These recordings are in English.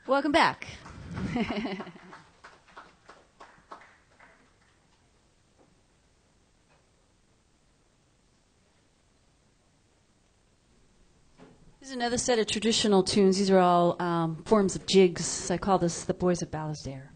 Welcome back. This is another set of traditional tunes. These are all forms of jigs. I call this the Boys of Ballasdare.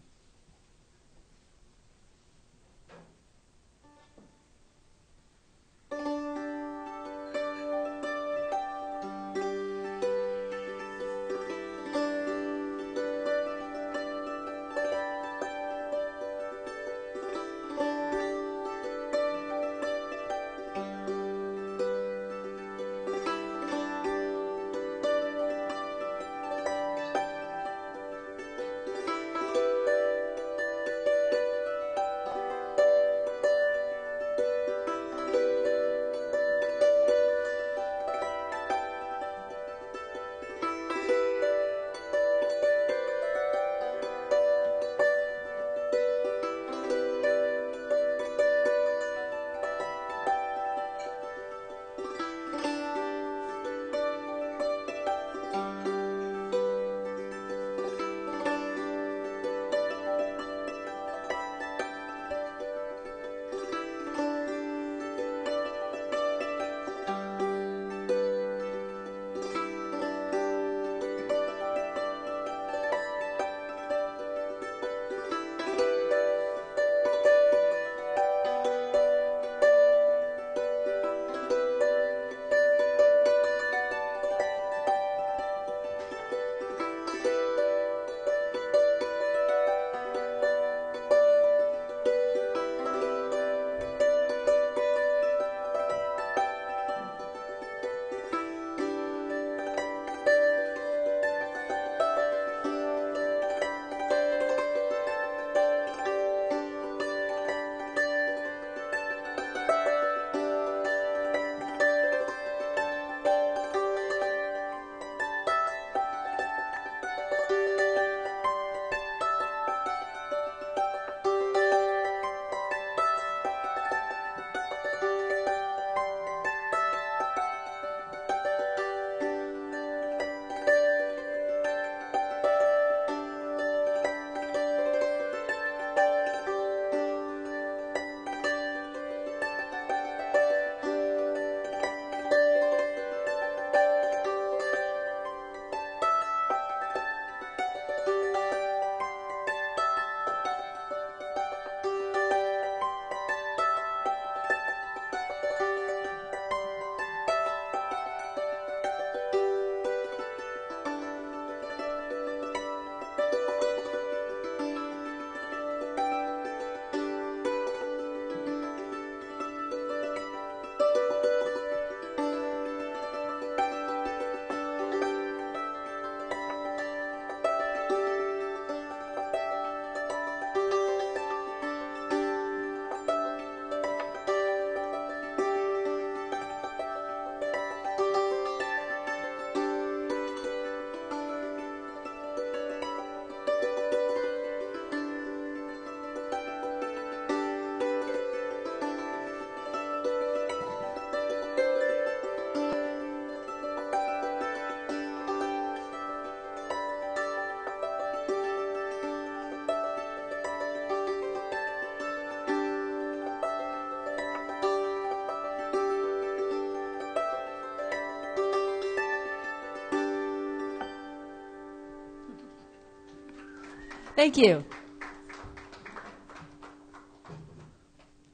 Thank you.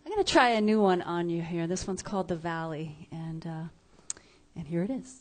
I'm going to try a new one on you here. This one's called The Valley, and here it is.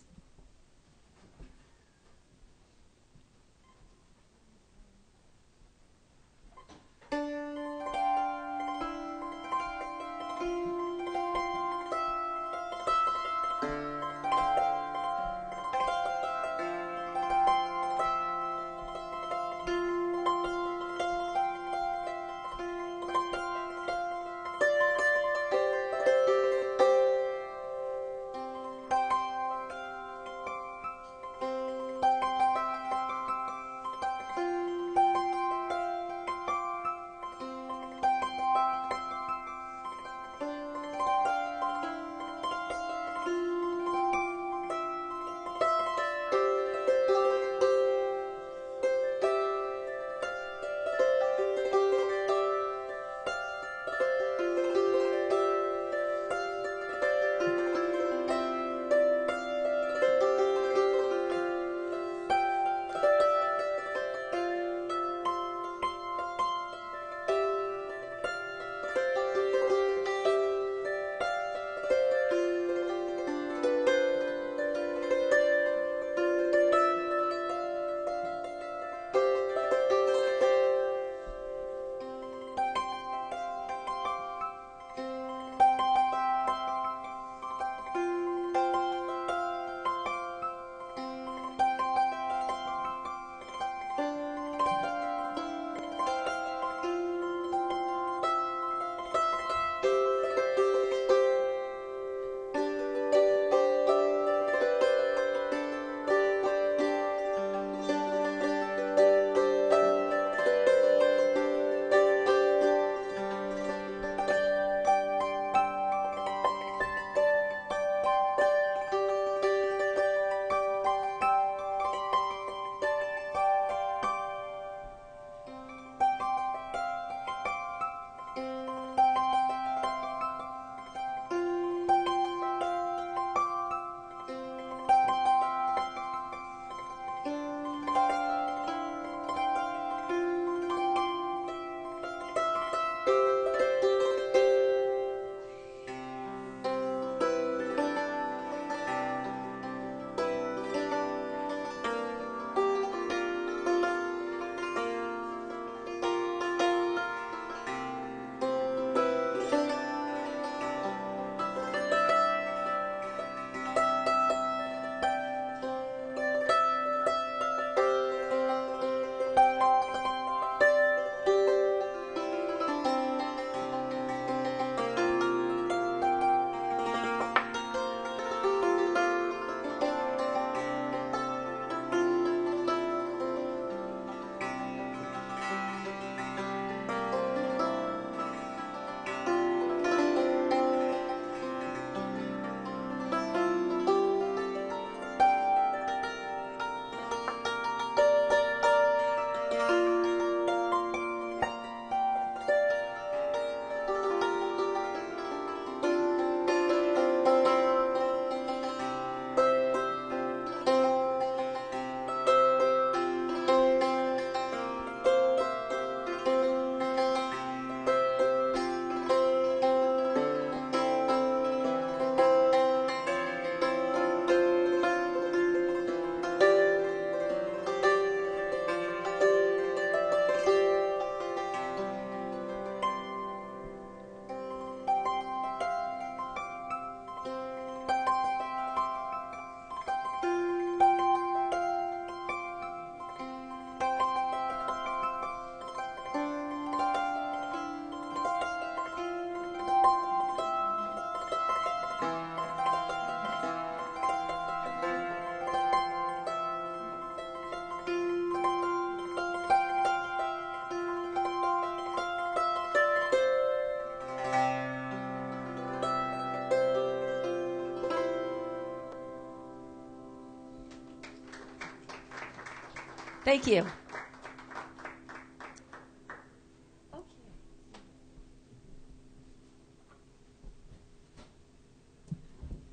Thank you.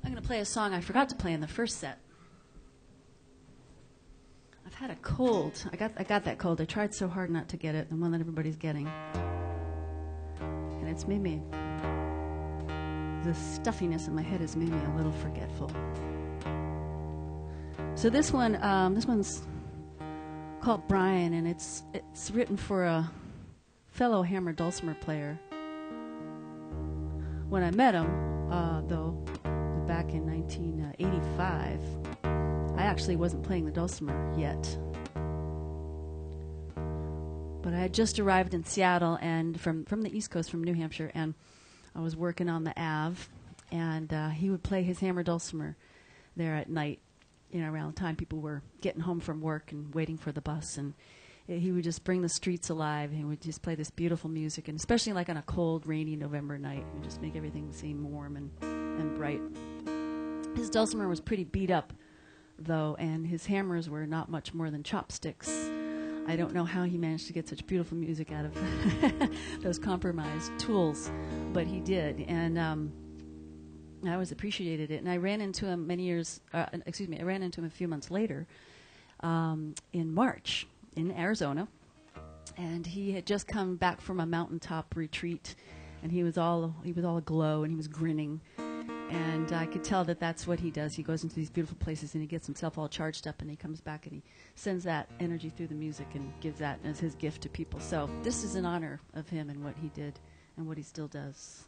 I'm going to play a song I forgot to play in the first set. I've had a cold. I got that cold. I tried so hard not to get it, the one that everybody's getting. And it's made me, the stuffiness in my head has made me a little forgetful. So this one's called Brian, and it's written for a fellow hammer dulcimer player. When I met him, though, back in 1985, I actually wasn't playing the dulcimer yet. But I had just arrived in Seattle and from the East Coast, from New Hampshire, and I was working on the Ave, and he would play his hammer dulcimer there at night, around the time people were getting home from work and waiting for the bus, and he would just bring the streets alive. He would just play this beautiful music, and especially like on a cold, rainy November night, he would just make everything seem warm and bright. His dulcimer was pretty beat up, though, and his hammers were not much more than chopsticks. I don't know how he managed to get such beautiful music out of those compromised tools, but he did, and I always appreciated it. And I ran into him I ran into him a few months later in March in Arizona, and he had just come back from a mountaintop retreat, and he was all aglow, and he was grinning. And I could tell that that's what he does. He goes into these beautiful places and he gets himself all charged up, and he comes back and he sends that energy through the music and gives that as his gift to people. So this is in honor of him and what he did and what he still does.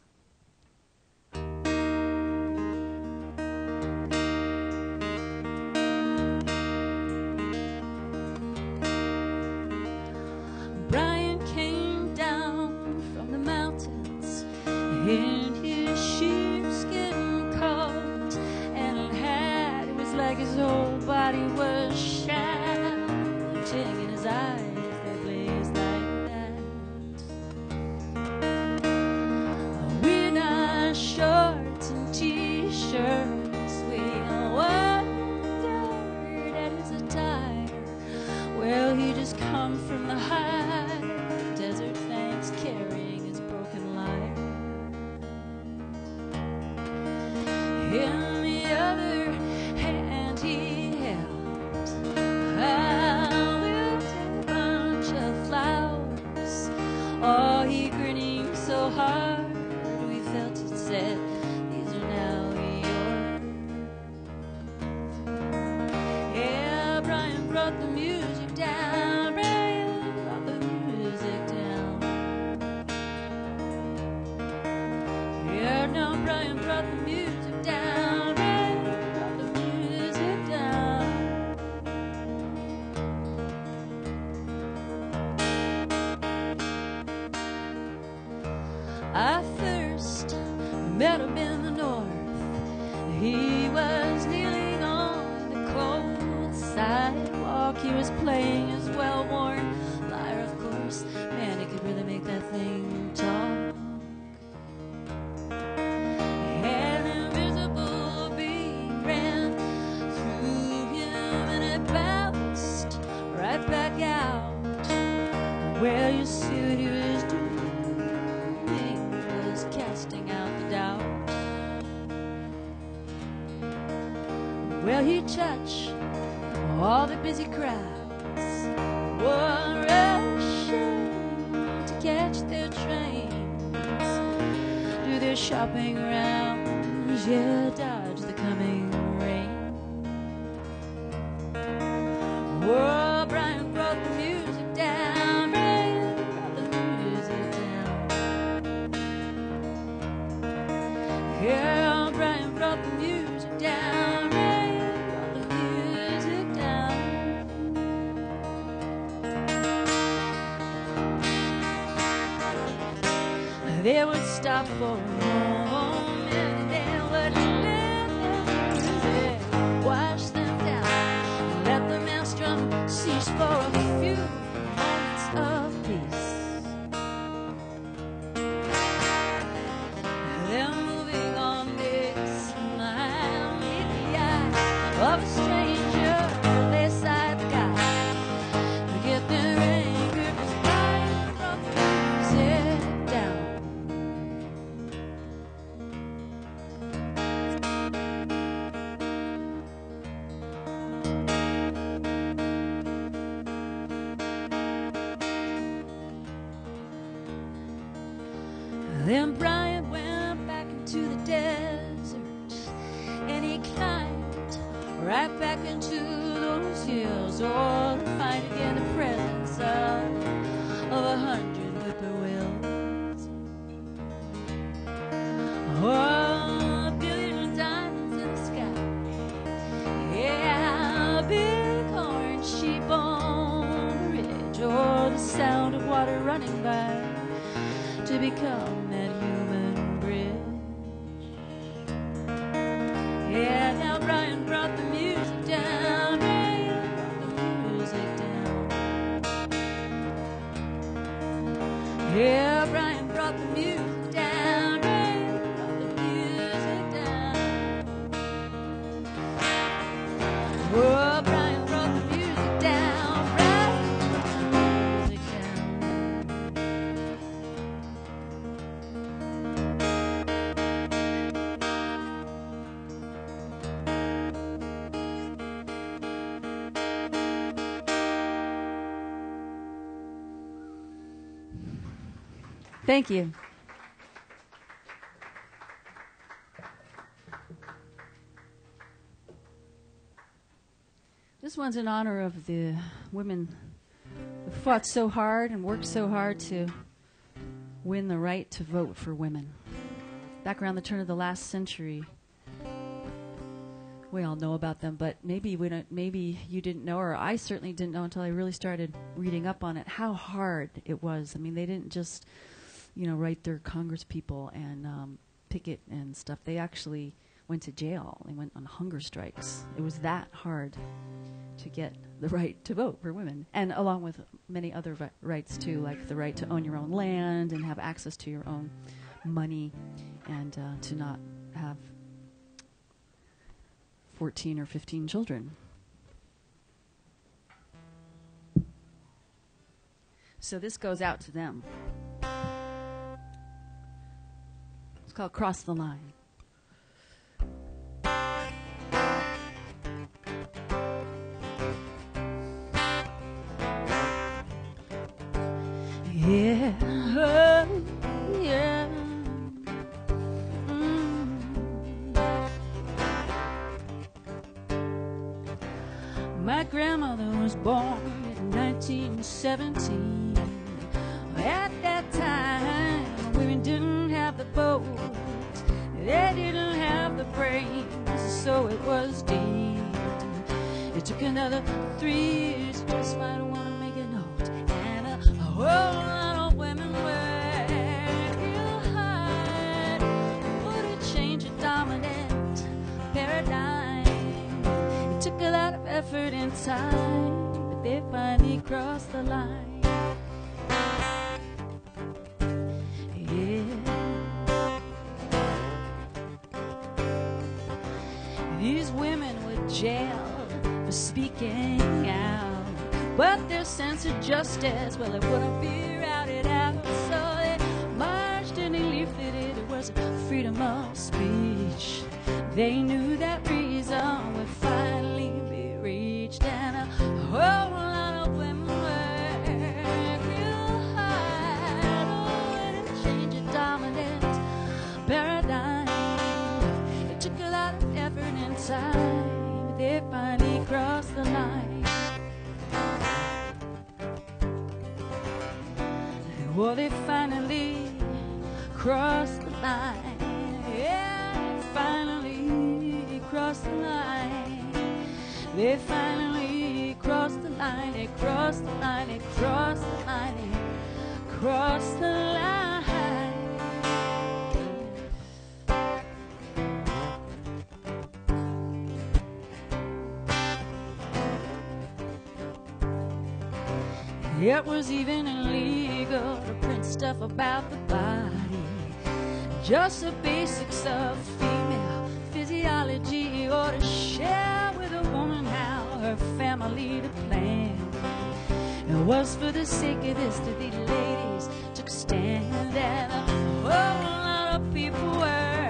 Brian came down from the mountains in his sheepskin coat, and it was like his whole body was shining, and his eyes, they blazed like that. We're not shorts and t-shirts, we wondered at his attire. Well, he just come from the high desert, thanks, carrying his broken lyre. In the other hand he held a little bunch of flowers. Oh, he grinning so hard, we felt it said, these are now yours. Yeah, Brian brought the music down, Brian brought the music down. Yeah, now Brian brought the music down, Brian brought the music down. I first met him in the north. He was kneeling on the cold sidewalk. He was playing his well-worn lyre, of course. Man, he could really make that thing talk. An invisible being ran through him, and it bounced right back out. Well, you see what he was doing, was casting out the doubt. Well, he touched all the busy crowds, were rushing to catch their trains, do their shopping rounds, yeah, dodge the coming rain. Oh, Brian brought the music down, Brian brought the music down. Yeah, Brian brought the music down, Brian brought the music down. They would stop for a moment, and they would let the music wash them down, let the maelstrom cease for a few moments of peace. Then moving on, they smile in the eye of a stranger, they sighed the guy. Then Brian went back into the desert, and he climbed right back into those hills, all to find again the presence of 100 whippoorwills. Oh, a billion diamonds in the sky, yeah, a big orange sheep on the ridge, or the sound of water running by to become that human bridge. Yeah, now Brian brought the music down, Brian brought the music down. Yeah, Brian brought the music down, Brian brought the music down. Oh, Brian brought the music down, Brian brought the music down. Thank you. This one's in honor of the women who fought so hard and worked so hard to win the right to vote for women. Back around the turn of the last century, we all know about them, but maybe you didn't know, or I certainly didn't know until I really started reading up on it, how hard it was. I mean, they didn't just write their Congress people and picket and stuff. They actually went to jail. They went on hunger strikes. It was that hard to get the right to vote for women, and along with many other rights too, like the right to own your own land and have access to your own money, and to not have 14 or 15 children. So this goes out to them. It's called Cross the Line. Yeah, oh, yeah. My grandmother was born in 1917. At that time, women didn't have the vote. They didn't have the brains, so it was deemed. It took another 3 years, just might want to make a note. And a whole lot of women were real hard. Would it change a dominant paradigm? It took a lot of effort and time, but they finally crossed the line. These women were jailed for speaking out, but their sense of justice, well, it wouldn't be routed out. So they marched and they leafleted. It was freedom of speech. They knew that reason would finally be reached, and a whole lot of women were real hard. Oh, to change a dominant paradigm. It took a lot of effort and time, but they finally crossed the line. Well, they finally crossed the line. Yeah, they finally crossed the line. They finally crossed the line. They crossed the line. They crossed the line. They crossed the line. It was even illegal to print stuff about the body, just the basics of female physiology, or to share with a woman how her family to plan. It was for the sake of this that the ladies took a stand, and a whole lot of people were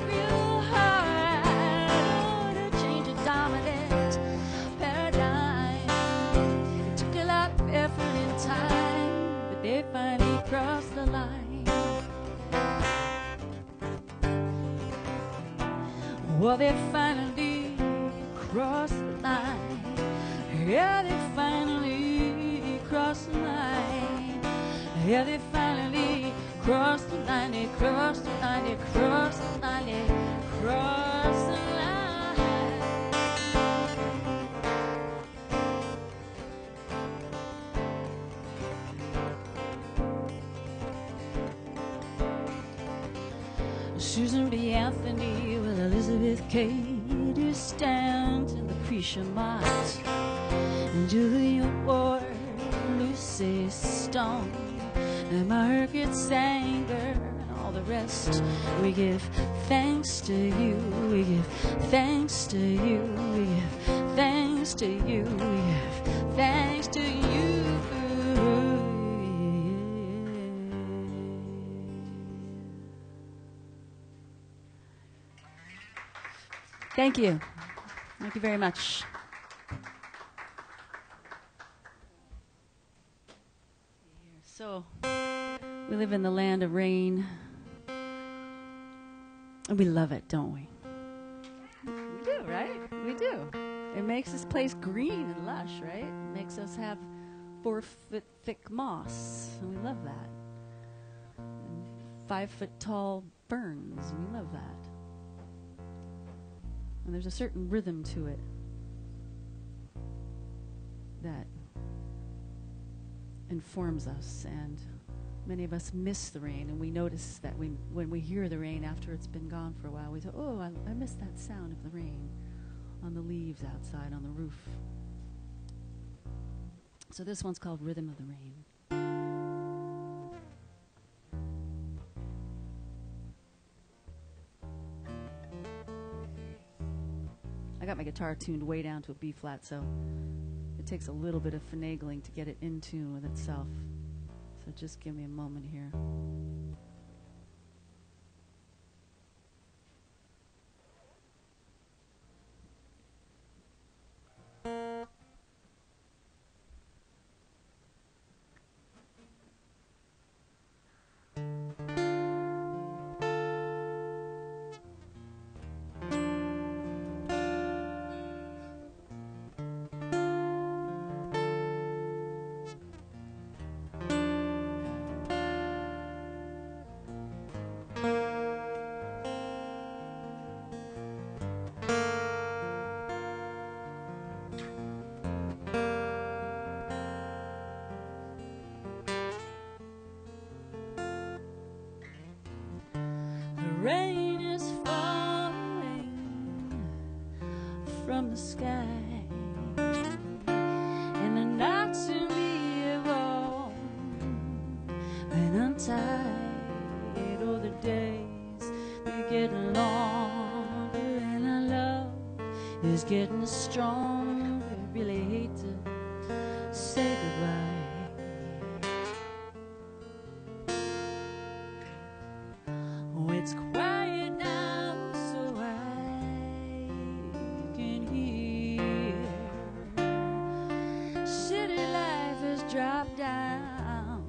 real hard to change a dominant paradigm. It took a lot of effort and time, but they finally crossed the line. Well, they finally crossed the line. Yeah, they finally crossed the line. Yeah, they finally crossed the line. They crossed the line. They crossed the line. They crossed the line. Susan B. Anthony with Elizabeth Cady Stanton, Lucretia Mott, and Julia Ward, Lucy Stone, and Margaret Sanger, and all the rest. We give thanks to you. We give thanks to you. We give thanks to you. We give thanks to you. Thank you. Thank you very much. So, we live in the land of rain. And we love it, don't we? We do, right? We do. It makes this place green and lush, right? It makes us have 4-foot thick moss, and we love that. And 5-foot tall ferns, and we love that. And there's a certain rhythm to it that informs us, and many of us miss the rain, and we notice that when we hear the rain after it's been gone for a while, we say, oh, I miss that sound of the rain on the leaves outside on the roof. So this one's called Rhythm of the Rain. I got my guitar tuned way down to a B flat, so it takes a little bit of finagling to get it in tune with itself. So just give me a moment here. Rain is falling from the sky, and the knots in me are warm and untied. Oh, the days, they're getting longer, and our love is getting stronger. I really hate to say goodbye. It's quiet now, so I can hear. City life has dropped down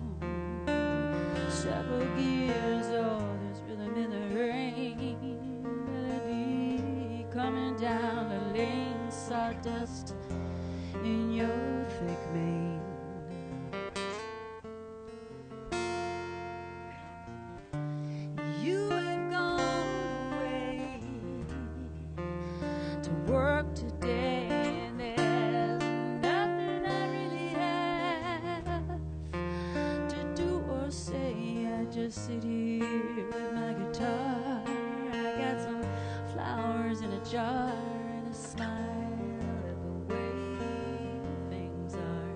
several gears. Oh, there's rhythm in the rain, melody coming down the lane, sawdust in your thick mane. Work today, and there's nothing I really have to do or say. I just sit here with my guitar. I got some flowers in a jar and a smile at the way things are.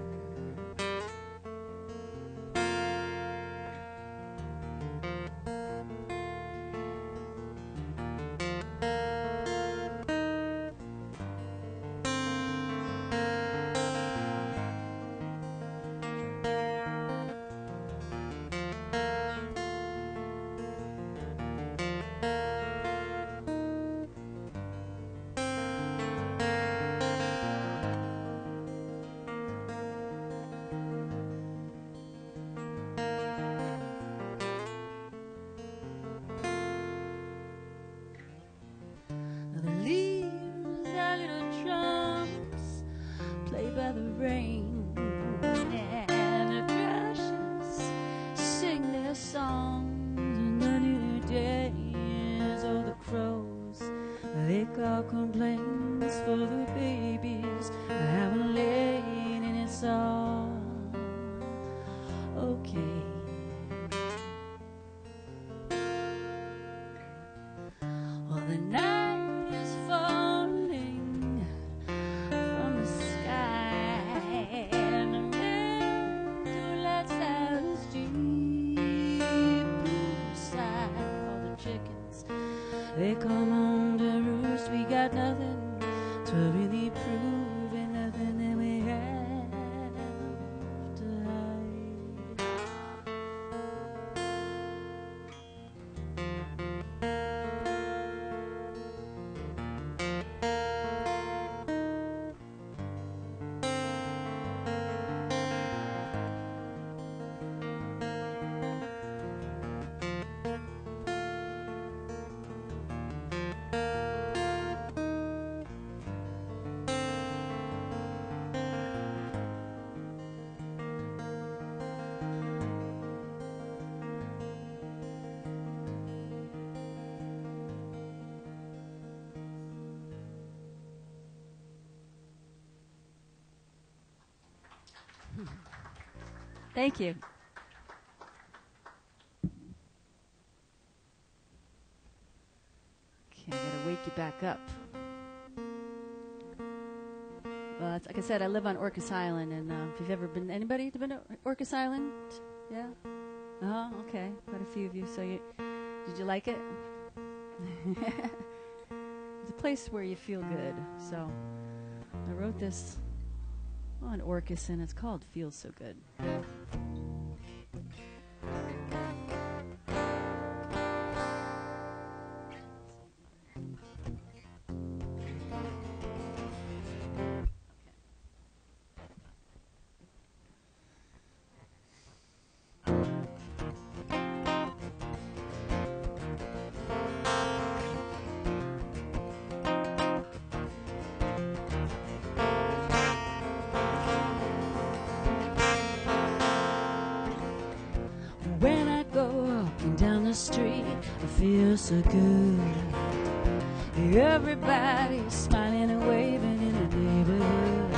complaints for the babies I haven't laid, and it's all okay. Well, the night is falling from the sky, and the moon lights out the street. Poolside, all the chickens, they come home to roost. We got nothing to really prove, and nothing that we have to hide. Thank you. Okay, I gotta wake you back up. Well, like I said, I live on Orcas Island, and if you've ever been, anybody been to Orcas Island? Yeah? Oh, okay, quite a few of you. So, did you like it? It's a place where you feel good. So, I wrote this on Orcas, and it's called "Feels So Good." When I go walking down the street, I feel so good. Everybody's smiling and waving in the neighborhood.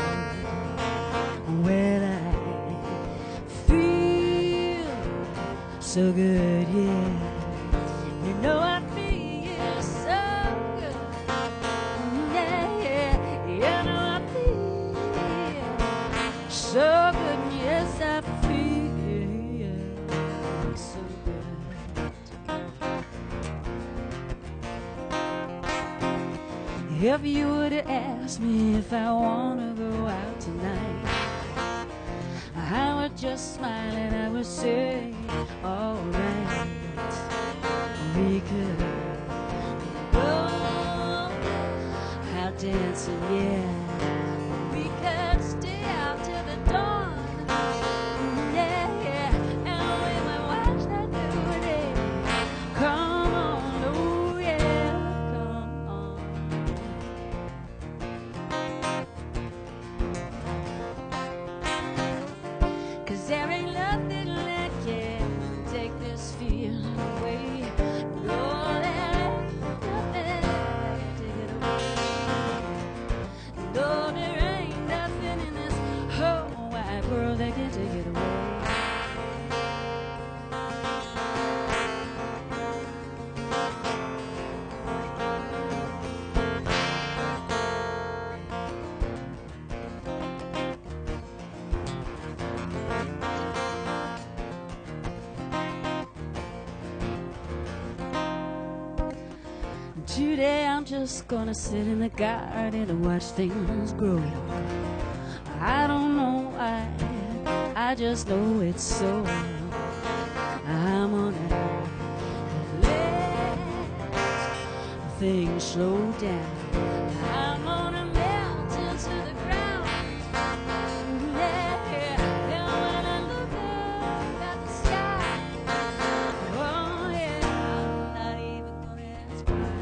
Well, I feel so good, yeah. You know I feel so good. Yeah, yeah. You know I feel so good. Yes, I feel so good. If you would have asked me if I want to go out tonight, I would just smile and I would say, alright, we could go out dancing, yeah. We could stay out till the dawn, yeah, yeah, and we might watch that new day. Come on, oh yeah, come on. 'Cause there ain't nothing that can take this feeling away. No, there ain't nothing that can take it away. No, there ain't nothing in this whole wide world that can take it away. Today I'm just gonna sit in the garden and watch things grow. I don't know why, I just know it's so. I'm gonna let things slow down. I'm gonna melt into the ground. Yeah, and when I look up at the sky, oh yeah, I'm not even gonna ask why.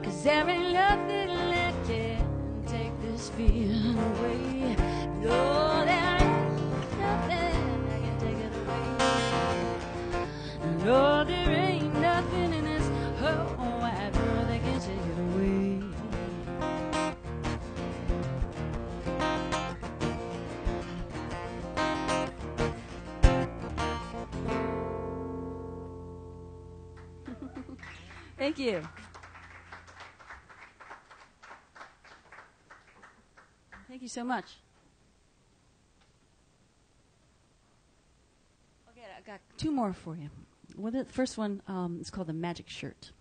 'Cause there ain't nothing that can take this feeling away. No, there ain't nothing that can take it away. No, Thank you. Thank you so much. Okay, I got two more for you. Well, the first one is called The Magic Shirt.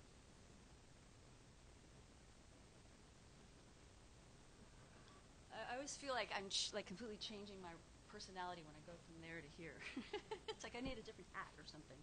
I always feel like I'm like completely changing my personality when I go from there to here. It's like I need a different hat or something.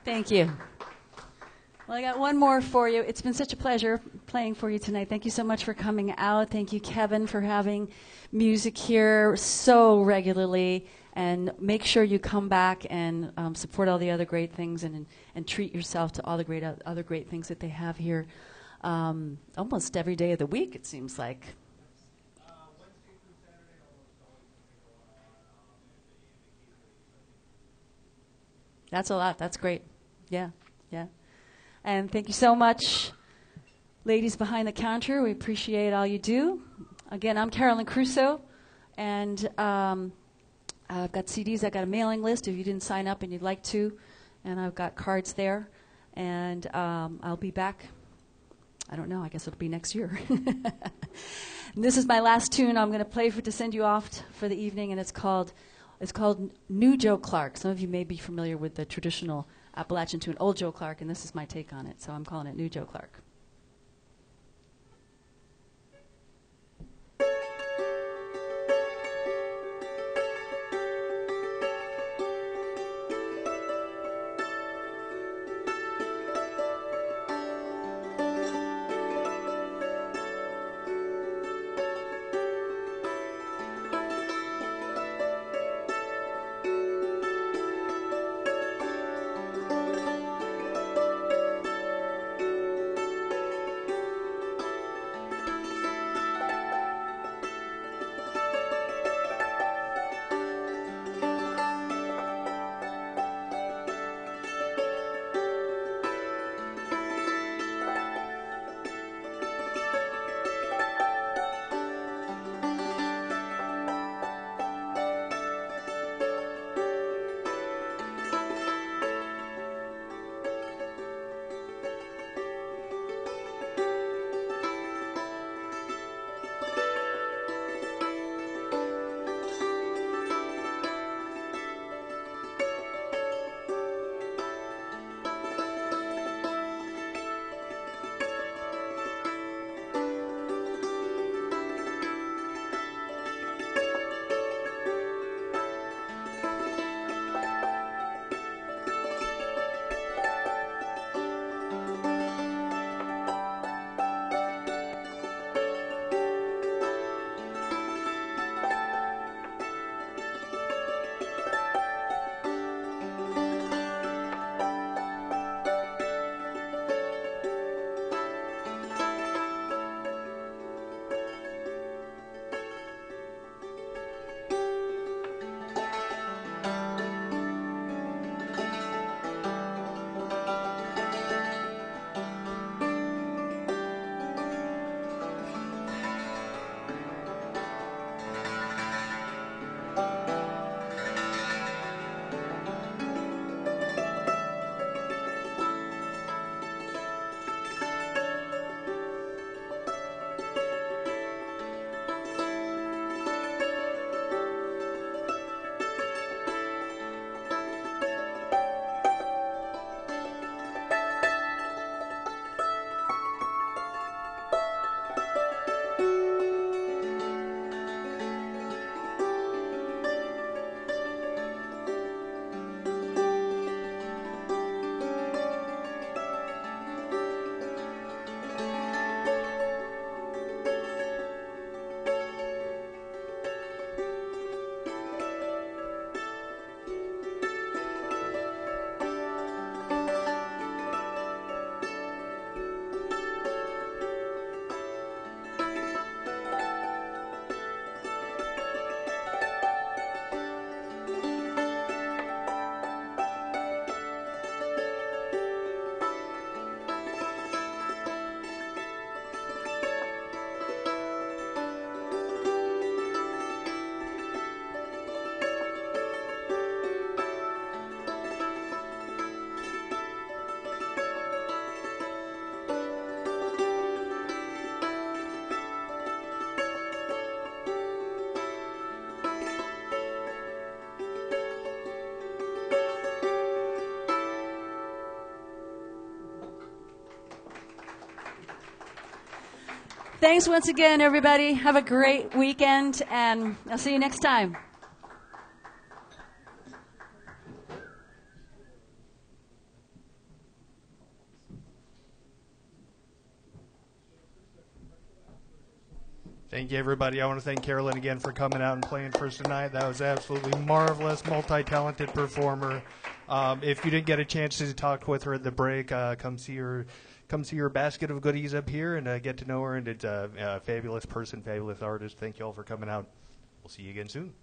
Thank you. Well, I got one more for you. It's been such a pleasure playing for you tonight. Thank you so much for coming out. Thank you, Kevin, for having music here so regularly. And make sure you come back and support all the other great things and treat yourself to all the great other great things that they have here almost every day of the week, it seems like. Wednesday through Saturday, almost always something going on. The keys are That's a lot. That's great. Yeah, yeah. And thank you so much, ladies behind the counter. We appreciate all you do. Again, I'm Carolyn Cruso, and I've got CDs. I've got a mailing list if you didn't sign up and you'd like to, and I've got cards there. And I'll be back. I don't know. I guess it'll be next year. And this is my last tune I'm going to play to send you off for the evening, and it's called New Joe Clark. Some of you may be familiar with the traditional Appalachian tune, Old Joe Clark, and this is my take on it. So I'm calling it New Joe Clark. Thanks once again, everybody. Have a great weekend, and I'll see you next time. Thank you, everybody. I want to thank Carolyn again for coming out and playing for us tonight. That was absolutely marvelous, multi-talented performer. If you didn't get a chance to talk with her at the break, come see her basket of goodies up here and get to know her. And it's a fabulous person, fabulous artist. Thank you all for coming out. We'll see you again soon.